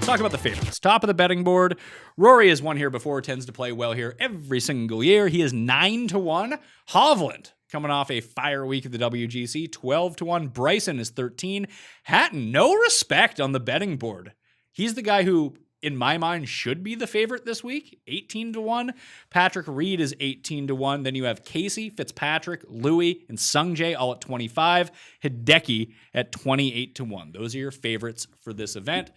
talk about the favorites. Top of the betting board. Rory has won here before, tends to play well here every single year. He is 9-1. Hovland, coming off a fire week at the WGC, 12-1. Bryson is 13. Hatton, no respect on the betting board. He's the guy who, in my mind, should be the favorite this week, 18-1. Patrick Reed is 18-1. Then you have Casey, Fitzpatrick, Louis, and Sungjae all at 25. Hideki at 28-1. Those are your favorites for this event.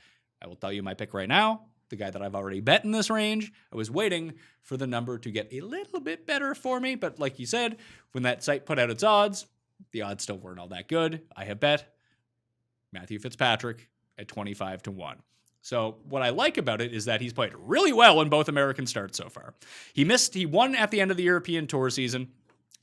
I will tell you my pick right now, the guy that I've already bet in this range. I was waiting for the number to get a little bit better for me, but like you said, when that site put out its odds, the odds still weren't all that good. I have bet Matthew Fitzpatrick at 25-1. So what I like about it is that he's played really well in both American starts so far. He won at the end of the European Tour season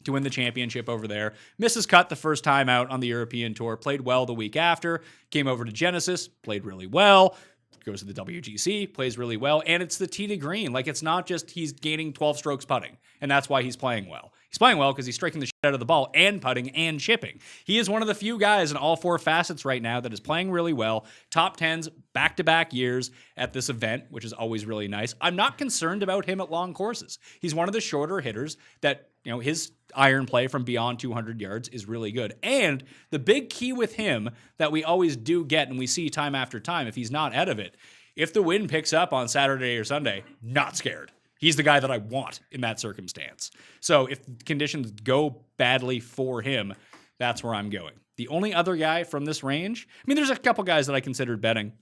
to win the championship over there. Misses cut the first time out on the European Tour, played well the week after, came over to Genesis, played really well, goes to the WGC, plays really well, and it's the tee to green. Like, it's not just he's gaining 12 strokes putting, and that's why he's playing well. He's playing well because he's striking the shit out of the ball and putting and chipping. He is one of the few guys in all four facets right now that is playing really well. Top 10s back-to-back years at this event, which is always really nice. I'm not concerned about him at long courses. He's one of the shorter hitters that, you know, his iron play from beyond 200 yards is really good. And the big key with him that we always do get and we see time after time, if he's not out of it, if the wind picks up on Saturday or Sunday, not scared. He's the guy that I want in that circumstance. So if conditions go badly for him, that's where I'm going. The only other guy from this range, I mean, there's a couple guys that I considered betting.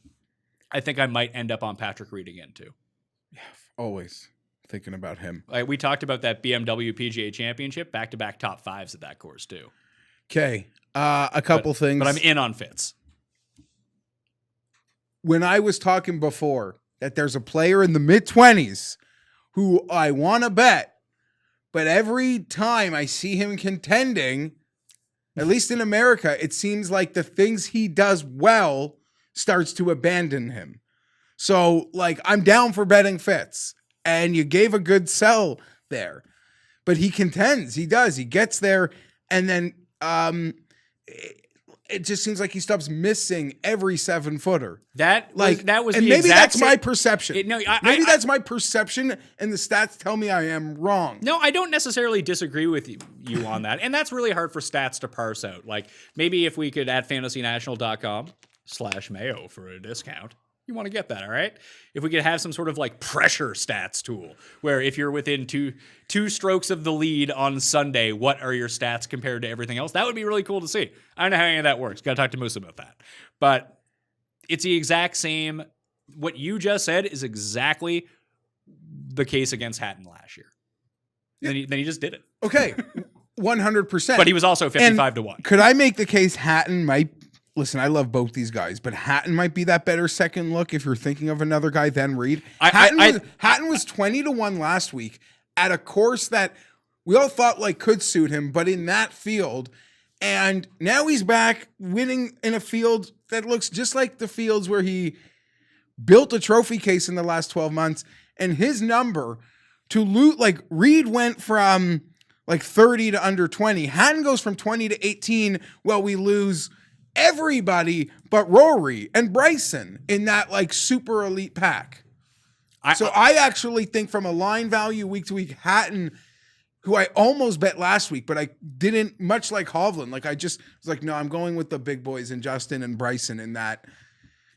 I think I might end up on Patrick Reed again, too. Yeah, always thinking about him. Like, we talked about that BMW PGA Championship, back-to-back top fives at that course, too. Okay, a couple things. But I'm in on Fitz. When I was talking before that there's a player in the mid-20s who I want to bet, but every time I see him contending, at least in America, it seems like the things he does well starts to abandon him. So, like, I'm down for betting Fitz, and you gave a good sell there. But he contends. He does. He gets there, and then it just seems like he stops missing every 7-footer. That was, and the maybe exact that's my same- perception. Maybe that's my perception, and the stats tell me I am wrong. No, I don't necessarily disagree with you on that. And that's really hard for stats to parse out. Like, maybe if we could at fantasynational.com/Mayo for a discount. You want to get that, all right? If we could have some sort of like pressure stats tool where if you're within two strokes of the lead on Sunday, what are your stats compared to everything else? That would be really cool to see. I don't know how any of that works. Got to talk to Moose about that. But it's the exact same. What you just said is exactly the case against Hatton last year. Then he just did it. Okay, 100%. But he was also 55-1. Could I make the case Hatton might... Listen, I love both these guys, but Hatton might be that better second look if you're thinking of another guy than Reed. Hatton was 20-1 last week at a course that we all thought like could suit him, but in that field, and now he's back winning in a field that looks just like the fields where he built a trophy case in the last 12 months, and his number to loot, like Reed went from like 30 to under 20. Hatton goes from 20 to 18. Well, we lose everybody but Rory and Bryson in that like super elite pack. I actually think from a line value week to week, Hatton, who I almost bet last week, but I didn't, much like Hovland. Like I just was like, no, I'm going with the big boys and Justin and Bryson in that.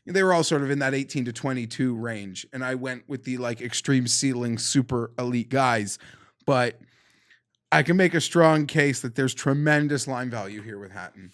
They were all sort of in that 18 to 22 range. And I went with the like extreme ceiling, super elite guys. But I can make a strong case that there's tremendous line value here with Hatton.